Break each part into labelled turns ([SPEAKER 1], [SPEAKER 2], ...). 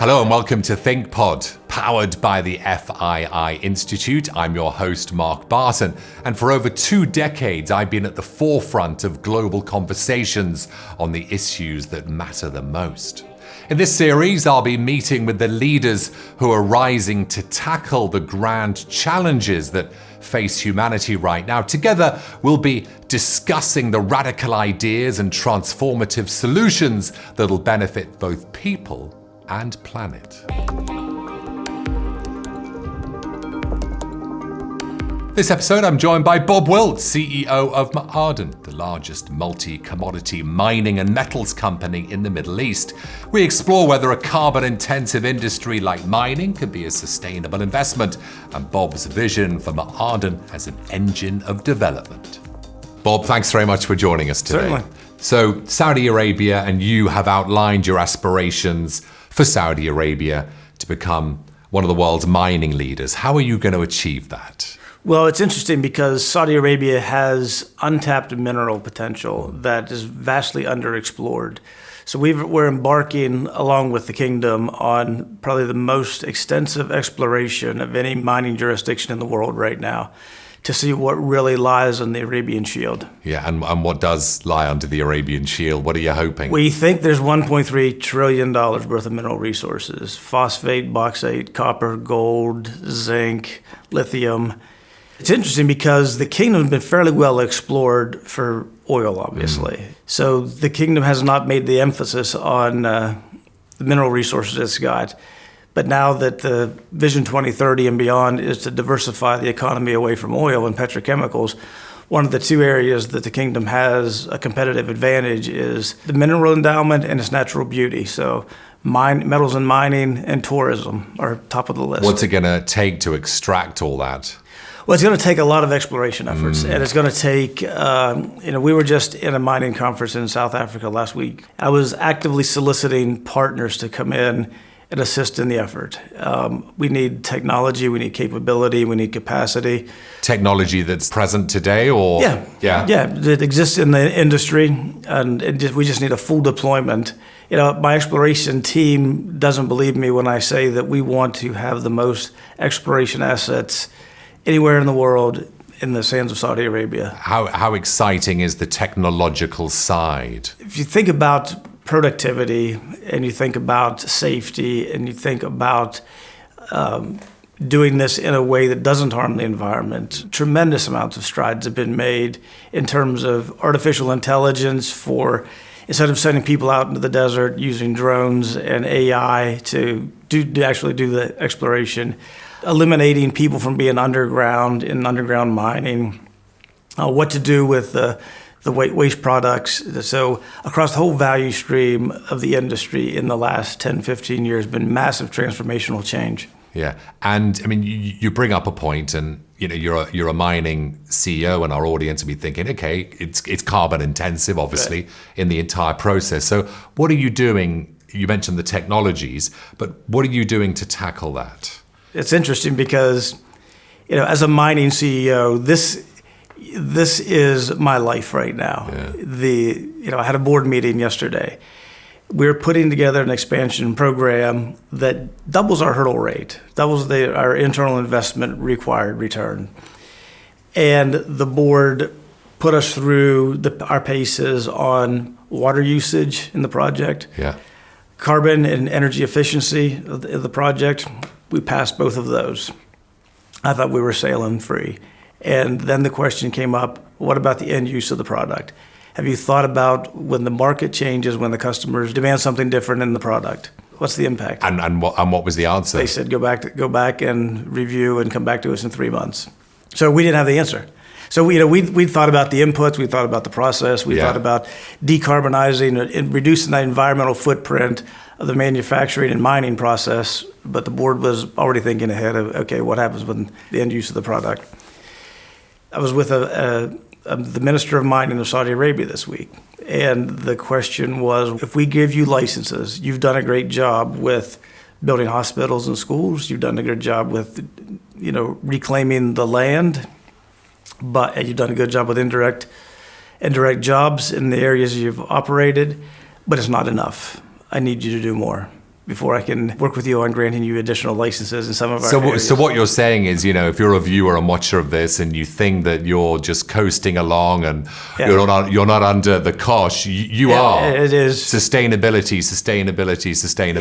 [SPEAKER 1] Hello and welcome to Thinkpod, powered by the FII Institute. I'm your host, Mark Barton, and for over 2 decades, I've been at the forefront of global conversations on the issues that matter the most. In this series, I'll be meeting with the leaders who are rising to tackle the grand challenges that face humanity right now. Together, we'll be discussing the radical ideas and transformative solutions that'll benefit both people and planet. This episode, I'm joined by Bob Wilt, CEO of Ma'aden, the largest multi-commodity mining and metals company in the Middle East. We explore whether a carbon-intensive industry like mining can be a sustainable investment, and Bob's vision for Ma'aden as an engine of development. Bob, thanks very much for joining us today.
[SPEAKER 2] Certainly.
[SPEAKER 1] So, Saudi Arabia and you have outlined your aspirations for Saudi Arabia to become one of the world's mining leaders. How are you going to achieve that?
[SPEAKER 2] Well, it's interesting because Saudi Arabia has untapped mineral potential that is vastly underexplored. So we're embarking, along with the kingdom, on probably the most extensive exploration of any mining jurisdiction in the world right now, to see what really lies on the Arabian Shield.
[SPEAKER 1] Yeah, and what does lie under the Arabian Shield? What are you hoping?
[SPEAKER 2] We think there's $1.3 trillion worth of mineral resources: phosphate, bauxite, copper, gold, zinc, lithium. It's interesting because the kingdom has been fairly well explored for oil, obviously. So the kingdom has not made the emphasis on the mineral resources it's got. But now that the Vision 2030 and beyond is to diversify the economy away from oil and petrochemicals, one of the 2 areas that the kingdom has a competitive advantage is the mineral endowment and its natural beauty. So metals and mining and tourism are top of the list.
[SPEAKER 1] What's it going to take to extract all that?
[SPEAKER 2] Well, it's going to take a lot of exploration efforts, and it's going to take, we were just in a mining conference in South Africa last week. I was actively soliciting partners to come in and assist in the effort. We need technology, we need capability, we need capacity.
[SPEAKER 1] Technology that's present today, or?
[SPEAKER 2] Yeah, that exists in the industry, and we just need a full deployment. My exploration team doesn't believe me when I say that we want to have the most exploration assets anywhere in the world in the sands of Saudi Arabia.
[SPEAKER 1] How exciting is the technological side?
[SPEAKER 2] If you think about productivity and you think about safety and you think about doing this in a way that doesn't harm the environment, tremendous amounts of strides have been made in terms of artificial intelligence for, instead of sending people out into the desert using drones and AI to actually do the exploration, eliminating people from being underground in underground mining, what to do with the waste products. So across the whole value stream of the industry in the last 10, 15 years, been massive transformational change.
[SPEAKER 1] Yeah, and I mean, you bring up a point, and you're a mining CEO, and our audience will be thinking, okay, it's carbon intensive, obviously, in the entire process. So what are you doing? You mentioned the technologies, but what are you doing to tackle that?
[SPEAKER 2] It's interesting because, as a mining CEO, this is my life right now. Yeah. I had a board meeting yesterday. We're putting together an expansion program that doubles our hurdle rate, doubles our internal investment required return. And the board put us through our paces on water usage in the project, carbon and energy efficiency of the project. We passed both of those. I thought we were sailing free. And then the question came up, what about the end use of the product? Have you thought about when the market changes, when the customers demand something different in the product? What's the impact?
[SPEAKER 1] And what was the answer?
[SPEAKER 2] They said, go back and review and come back to us in 3 months. So we didn't have the answer. So we thought about the inputs, we thought about the process, we thought about decarbonizing and reducing the environmental footprint of the manufacturing and mining process, but the board was already thinking ahead of, okay, what happens with the end use of the product? I was with the Minister of Mining of Saudi Arabia this week, and the question was, if we give you licenses, you've done a great job with building hospitals and schools, you've done a good job with, reclaiming the land, but you've done a good job with indirect jobs in the areas you've operated, but it's not enough. I need you to do more. before I can work with you on granting you additional licenses in some of our areas.
[SPEAKER 1] So what you're saying is, if you're a viewer and watcher of this and you think that you're just coasting along and you're not under the cosh, you are.
[SPEAKER 2] It is
[SPEAKER 1] sustainability.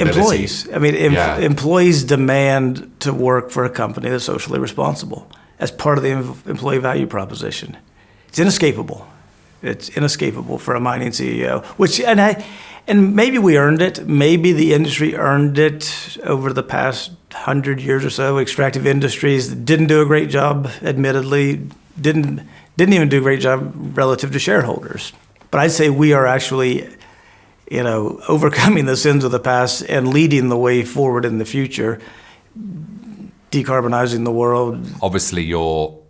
[SPEAKER 2] Employees. I mean, employees demand to work for a company that's socially responsible as part of the employee value proposition. It's inescapable. It's inescapable for a mining CEO, and maybe we earned it. Maybe the industry earned it over the past 100 years or so. Extractive industries didn't do a great job, admittedly, didn't even do a great job relative to shareholders. But I'd say we are actually, overcoming the sins of the past and leading the way forward in the future, decarbonizing the world.
[SPEAKER 1] Obviously, you're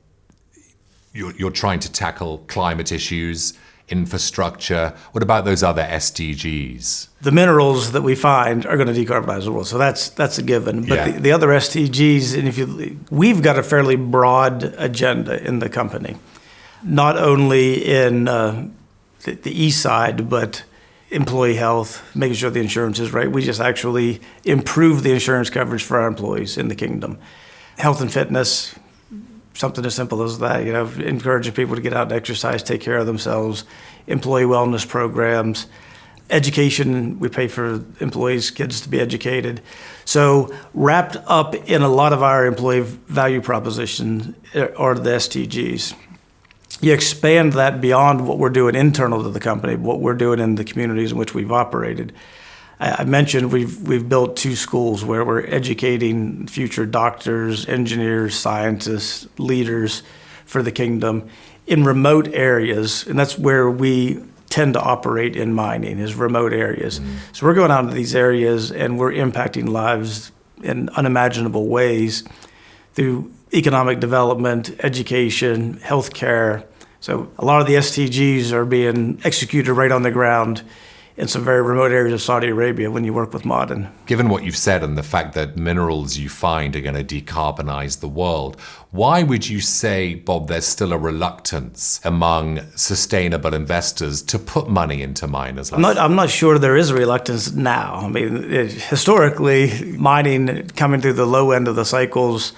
[SPEAKER 1] trying to tackle climate issues, infrastructure. What about those other SDGs?
[SPEAKER 2] The minerals that we find are going to decarbonize the world, so that's a given. But the other SDGs, and we've got a fairly broad agenda in the company, not only in the east side, but employee health, making sure the insurance is right. We just actually improve the insurance coverage for our employees in the kingdom. Health and fitness, something as simple as that, encouraging people to get out and exercise, take care of themselves, employee wellness programs, education, we pay for employees' kids to be educated. So wrapped up in a lot of our employee value proposition are the SDGs. You expand that beyond what we're doing internal to the company, what we're doing in the communities in which we've operated. I mentioned we've built 2 schools where we're educating future doctors, engineers, scientists, leaders for the kingdom in remote areas, and that's where we tend to operate in mining, is remote areas. So we're going out into these areas and we're impacting lives in unimaginable ways through economic development, education, healthcare. So a lot of the SDGs are being executed right on the ground in some very remote areas of Saudi Arabia when you work with Ma'aden.
[SPEAKER 1] Given what you've said and the fact that minerals you find are going to decarbonize the world, why would you say, Bob, there's still a reluctance among sustainable investors to put money into miners?
[SPEAKER 2] I'm not sure there is a reluctance now. I mean, historically, mining coming through the low end of the cycles,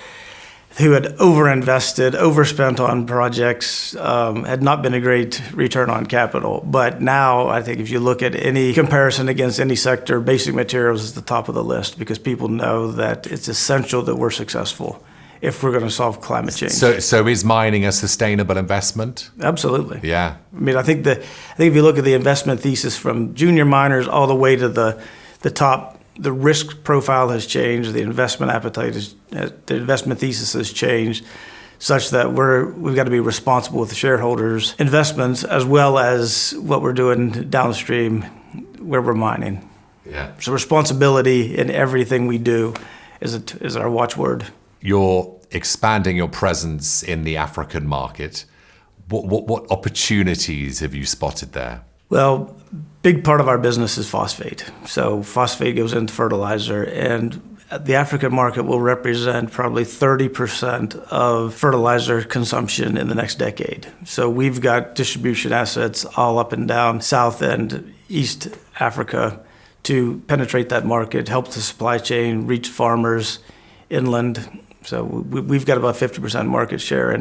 [SPEAKER 2] who had overinvested, overspent on projects, had not been a great return on capital. But now, I think if you look at any comparison against any sector, basic materials is the top of the list because people know that it's essential that we're successful if we're going to solve climate change.
[SPEAKER 1] So is mining a sustainable investment?
[SPEAKER 2] Absolutely.
[SPEAKER 1] Yeah.
[SPEAKER 2] I mean, I think if you look at the investment thesis from junior miners all the way to the top, the risk profile has changed, the investment appetite the investment thesis has changed, such that we've got to be responsible with the shareholders' investments as well as what we're doing downstream where we're mining.
[SPEAKER 1] Yeah.
[SPEAKER 2] So responsibility in everything we do is our watchword.
[SPEAKER 1] You're expanding your presence in the African market. What opportunities have you spotted there?
[SPEAKER 2] Well, big part of our business is phosphate. So phosphate goes into fertilizer, and the African market will represent probably 30% of fertilizer consumption in the next decade. So we've got distribution assets all up and down South and East Africa to penetrate that market, help the supply chain, reach farmers inland. So we've got about 50% market share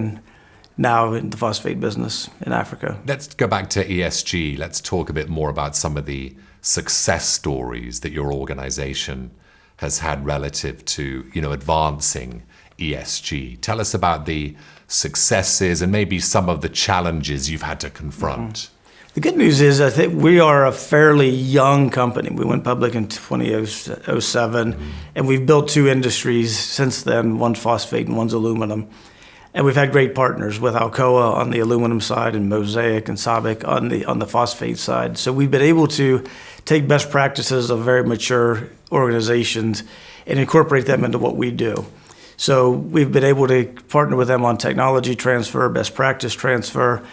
[SPEAKER 2] now in the phosphate business in Africa.
[SPEAKER 1] Let's go back to ESG. Let's talk a bit more about some of the success stories that your organization has had relative to, advancing ESG. Tell us about the successes and maybe some of the challenges you've had to confront.
[SPEAKER 2] Mm-hmm. The good news is I think we are a fairly young company. We went public in 2007, and we've built 2 industries since then. One's phosphate and one's aluminum. And we've had great partners with Alcoa on the aluminum side and Mosaic and Sabic on the phosphate side. So we've been able to take best practices of very mature organizations and incorporate them into what we do. So we've been able to partner with them on technology transfer, best practice transfer.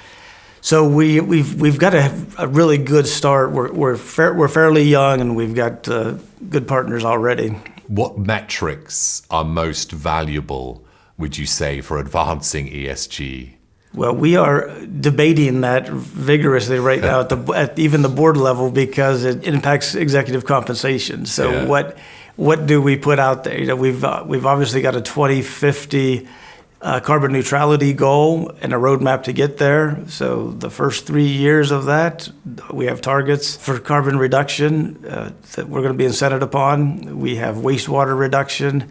[SPEAKER 2] So we've got a really good start. We're fairly young, and we've got good partners already.
[SPEAKER 1] What metrics are most valuable, would you say, for advancing ESG?
[SPEAKER 2] Well, we are debating that vigorously right now at even the board level because it impacts executive compensation. So what do we put out there? You know, we've obviously got a 2050 carbon neutrality goal and a roadmap to get there. So the first 3 years of that, we have targets for carbon reduction that we're going to be incented upon. We have wastewater reduction.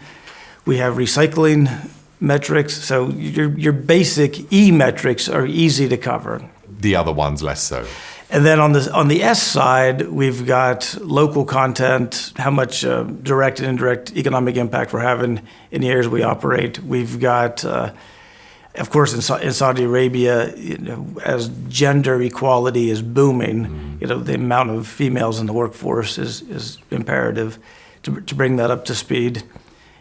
[SPEAKER 2] We have recycling metrics. So your basic E metrics are easy to cover.
[SPEAKER 1] The other ones less so.
[SPEAKER 2] And then on the S side, we've got local content, how much direct and indirect economic impact we're having in the areas we operate. We've got, of course, in Saudi Arabia, you know, as gender equality is booming, you know, the amount of females in the workforce is imperative to bring that up to speed.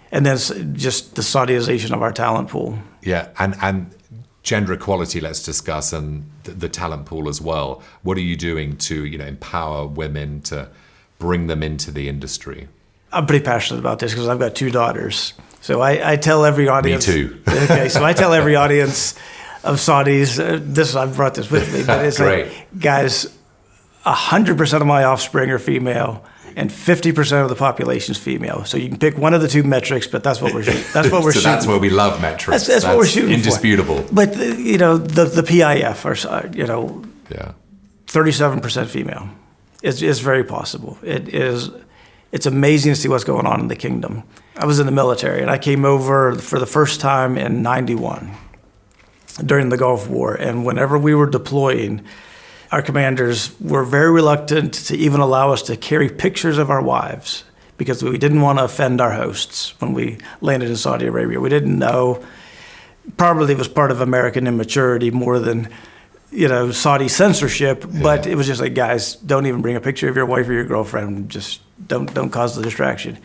[SPEAKER 2] And then just the Saudization of our talent pool.
[SPEAKER 1] Yeah, and gender equality, let's discuss, and the talent pool as well. What are you doing to, you know, empower women to bring them into the industry? I'm
[SPEAKER 2] pretty passionate about this because I've got 2 daughters. So I tell every audience.
[SPEAKER 1] Me too.
[SPEAKER 2] Okay, so I tell every audience of Saudis, I've brought this with me, but it's
[SPEAKER 1] great.
[SPEAKER 2] Like, guys, 100% of my offspring are female. And 50% of the population is female. So you can pick one of the 2 metrics, but that's what we're shooting. That's what we're
[SPEAKER 1] so
[SPEAKER 2] shooting.
[SPEAKER 1] That's where we love metrics.
[SPEAKER 2] That's what we're shooting
[SPEAKER 1] indisputable.
[SPEAKER 2] for. But the PIF are 37% female. It's very possible. It's amazing to see what's going on in the kingdom. I was in the military, and I came over for the first time in '91 during the Gulf War. And whenever we were deploying, our commanders were very reluctant to even allow us to carry pictures of our wives because we didn't want to offend our hosts when we landed in Saudi Arabia. We didn't know. Probably it was part of American immaturity more than, you know, Saudi censorship. But it was just like, guys, don't even bring a picture of your wife or your girlfriend. Just don't cause the distraction.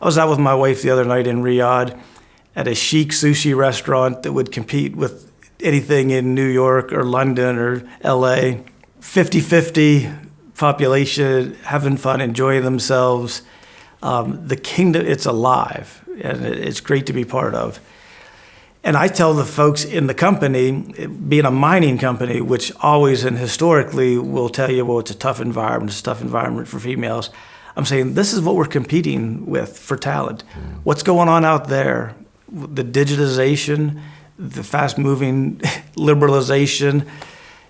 [SPEAKER 2] I was out with my wife the other night in Riyadh at a chic sushi restaurant that would compete with anything in New York or London or LA. 50-50 population, having fun, enjoying themselves. The kingdom, it's alive, and it's great to be part of. And I tell the folks in the company, being a mining company, which always and historically will tell you, well, it's a tough environment for females. I'm saying this is what we're competing with for talent. What's going on out there? The digitization, the fast-moving liberalization,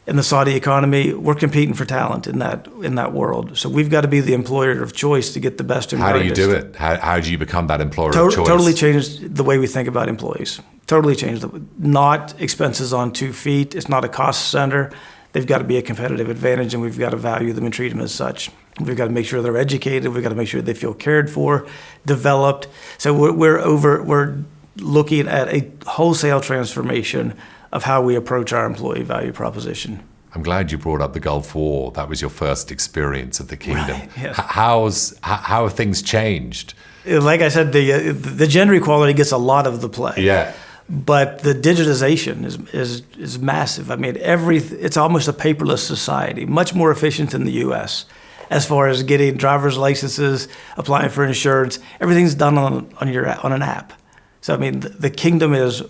[SPEAKER 2] in the Saudi economy, we're competing for talent in that world. So we've got to be the employer of choice to get the best and brightest.
[SPEAKER 1] How do you do it? How do you become that employer of choice?
[SPEAKER 2] Totally changed the way we think about employees. Totally changed. Not expenses on 2 feet. It's not a cost center. They've got to be a competitive advantage, and we've got to value them and treat them as such. We've got to make sure they're educated. We've got to make sure they feel cared for, developed. So we're looking at a wholesale transformation of how we approach our employee value proposition.
[SPEAKER 1] I'm glad you brought up the Gulf War. That was your first experience of the kingdom.
[SPEAKER 2] Right, yes.
[SPEAKER 1] How have things changed?
[SPEAKER 2] Like I said, the gender equality gets a lot of the play.
[SPEAKER 1] Yeah.
[SPEAKER 2] But the digitization is massive. I mean, it's almost a paperless society, much more efficient than the U.S. as far as getting driver's licenses, applying for insurance. Everything's done on an app. So I mean, the kingdom is.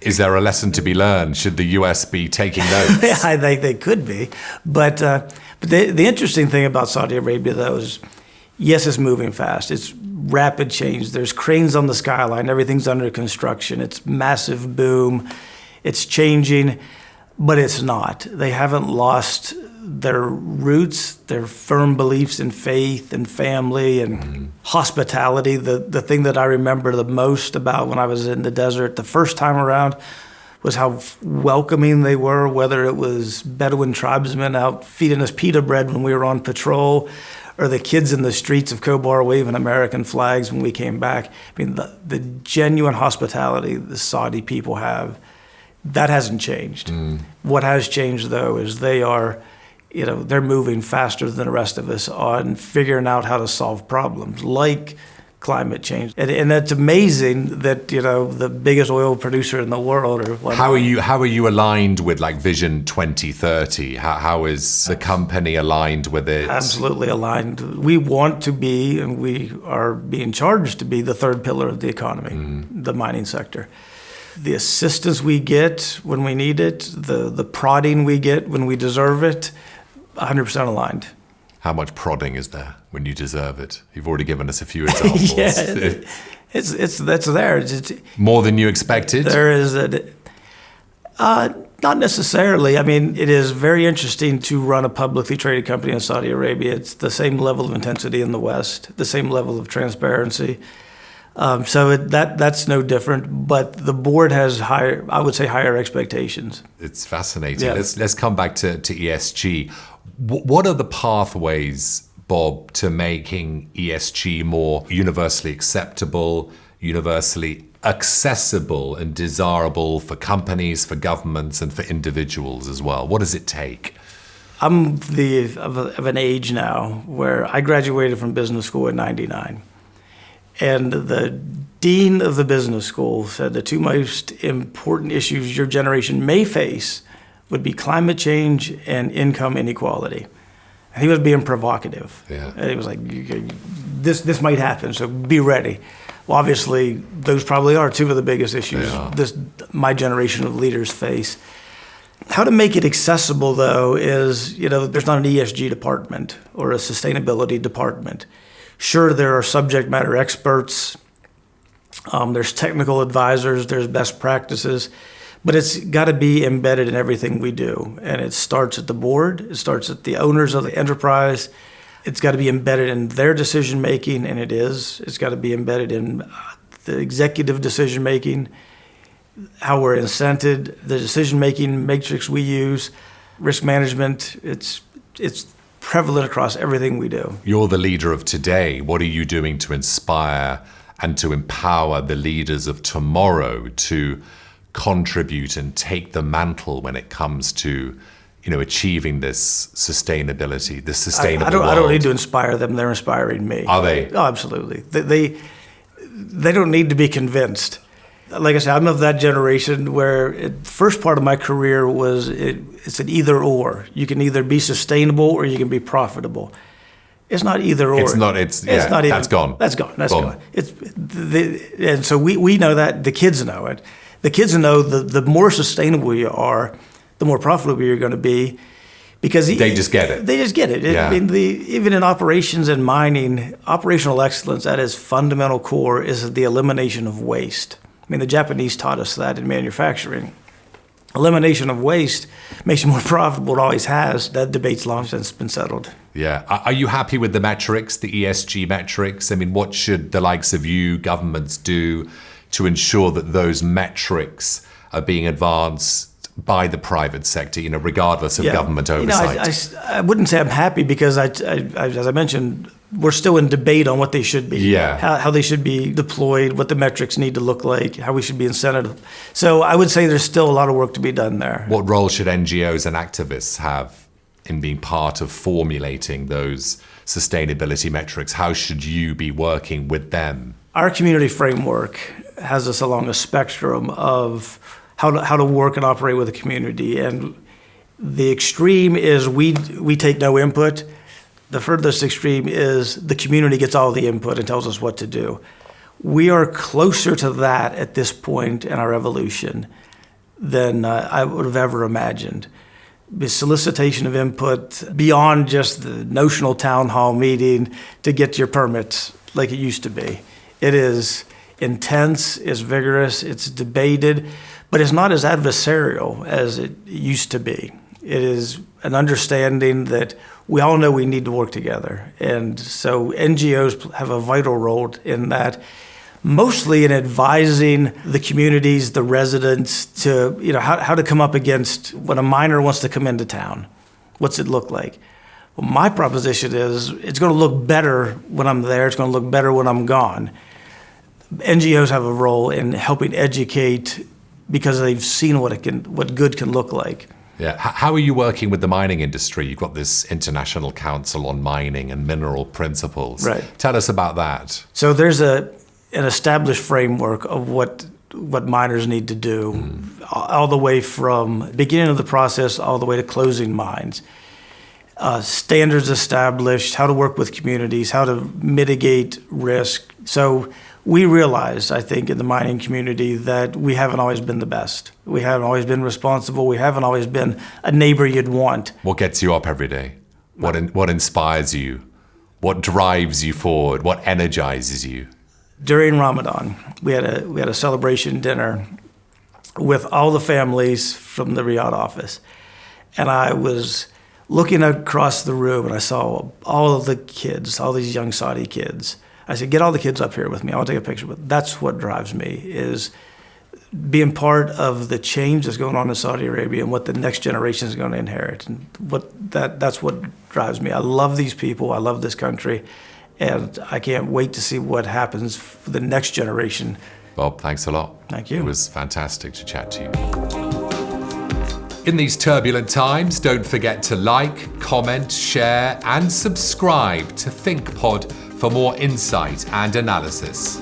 [SPEAKER 1] Is there a lesson to be learned? Should the U.S. be taking notes?
[SPEAKER 2] I think they could be. But the interesting thing about Saudi Arabia, though, is yes, it's moving fast. It's rapid change. There's cranes on the skyline. Everything's under construction. It's massive boom. It's changing, but it's not. They haven't lost their roots, their firm beliefs in faith and family and hospitality. The thing that I remember the most about when I was in the desert the first time around was how welcoming they were, whether it was Bedouin tribesmen out feeding us pita bread when we were on patrol, or the kids in the streets of Khobar waving American flags when we came back. I mean, the genuine hospitality the Saudi people have, that hasn't changed. What has changed, though, is they're moving faster than the rest of us on figuring out how to solve problems like climate change. And it's amazing that, the biggest oil producer in the world
[SPEAKER 1] How are you aligned with like Vision 2030? How is the company aligned with it?
[SPEAKER 2] Absolutely aligned. We want to be, and we are being charged to be, the third pillar of the economy, the mining sector. the assistance we get when we need it, the prodding we get when we deserve it, 100% aligned.
[SPEAKER 1] How much prodding is there when you deserve it? You've already given us a few examples.
[SPEAKER 2] That's there.
[SPEAKER 1] More than you expected?
[SPEAKER 2] There is not necessarily. I mean, it is very interesting to run a publicly traded company in Saudi Arabia. It's the same level of intensity in the West, the same level of transparency. So that's no different. But the board has higher expectations.
[SPEAKER 1] It's fascinating.
[SPEAKER 2] Yeah.
[SPEAKER 1] Let's come back to ESG. What are the pathways, Bob, to making ESG more universally acceptable, universally accessible and desirable for companies, for governments, and for individuals as well? What does it take?
[SPEAKER 2] I'm of an age now where I graduated from business school in '99. And the dean of the business school said the two most important issues your generation may face would be climate change and income inequality. And he was being provocative.
[SPEAKER 1] Yeah.
[SPEAKER 2] And he was like, this might happen, so be ready. Well, obviously, those probably are two of the biggest issues my generation of leaders face. How to make it accessible, though, is, there's not an ESG department or a sustainability department. Sure, there are subject matter experts, there's technical advisors, there's best practices, but it's got to be embedded in everything we do. And it starts at the board, it starts at the owners of the enterprise. It's got to be embedded in their decision making, and it is. It's got to be embedded in the executive decision making, how we're incented, the decision making matrix we use, risk management. It's prevalent across everything we do.
[SPEAKER 1] You're the leader of today. What are you doing to inspire and to empower the leaders of tomorrow to contribute and take the mantle when it comes to, achieving this sustainability, this sustainable world?
[SPEAKER 2] I don't need to inspire them. They're inspiring me.
[SPEAKER 1] Are they?
[SPEAKER 2] Oh, absolutely. They don't need to be convinced. Like I said, I'm of that generation where the first part of my career was it's an either or. You can either be sustainable or you can be profitable. It's not either or.
[SPEAKER 1] It's not. It's not. That's gone.
[SPEAKER 2] That's gone. That's gone. And so we know that. The kids know it. The kids know the more sustainable you are, the more profitable you're going to be, because
[SPEAKER 1] they just get it.
[SPEAKER 2] They just get it.
[SPEAKER 1] Yeah.
[SPEAKER 2] I mean, even in operations and mining, operational excellence at its fundamental core is the elimination of waste. I mean, the Japanese taught us that in manufacturing. Elimination of waste makes you more profitable. It always has. That debate's long since been settled.
[SPEAKER 1] Yeah. Are you happy with the metrics, the ESG metrics? I mean, what should the likes of you, governments, do to ensure that those metrics are being advanced by the private sector, regardless of government oversight?
[SPEAKER 2] I wouldn't say I'm happy because, as I mentioned, we're still in debate on what they should be, how they should be deployed, what the metrics need to look like, how we should be incented. So I would say there's still a lot of work to be done there.
[SPEAKER 1] What role should NGOs and activists have in being part of formulating those sustainability metrics? How should you be working with them?
[SPEAKER 2] Our community framework has us along a spectrum of how to work and operate with a community. And the extreme is we take no input. The furthest extreme is the community gets all the input and tells us what to do. We are closer to that at this point in our evolution than I would have ever imagined. The solicitation of input beyond just the notional town hall meeting to get your permits like it used to be. It is intense, it's vigorous, it's debated, but it's not as adversarial as it used to be. It is an understanding that we all know we need to work together. And so NGOs have a vital role in that, mostly in advising the communities, the residents, to how to come up against when a miner wants to come into town. What's it look like? Well, my proposition is it's going to look better when I'm there. It's going to look better when I'm gone. NGOs have a role in helping educate because they've seen what good can look like.
[SPEAKER 1] Yeah. How are you working with the mining industry? You've got this International Council on Mining and Mineral Principles.
[SPEAKER 2] Right.
[SPEAKER 1] Tell us about that.
[SPEAKER 2] So there's an established framework of what miners need to do, all the way from beginning of the process all the way to closing mines. Standards established, how to work with communities, how to mitigate risk. So we realized, I think, in the mining community that we haven't always been the best. We haven't always been responsible. We haven't always been a neighbor you'd want.
[SPEAKER 1] What gets you up every day? What inspires you? What drives you forward? What energizes you?
[SPEAKER 2] During Ramadan, we had a celebration dinner with all the families from the Riyadh office. And I was looking across the room and I saw all of the kids, all these young Saudi kids. I said, get all the kids up here with me. I want to take a picture. But that's what drives me, is being part of the change that's going on in Saudi Arabia and what the next generation is going to inherit. And that's what drives me. I love these people. I love this country. And I can't wait to see what happens for the next generation.
[SPEAKER 1] Bob, thanks a lot.
[SPEAKER 2] Thank you.
[SPEAKER 1] It was fantastic to chat to you. In these turbulent times, don't forget to like, comment, share, and subscribe to Thinkpod for more insight and analysis.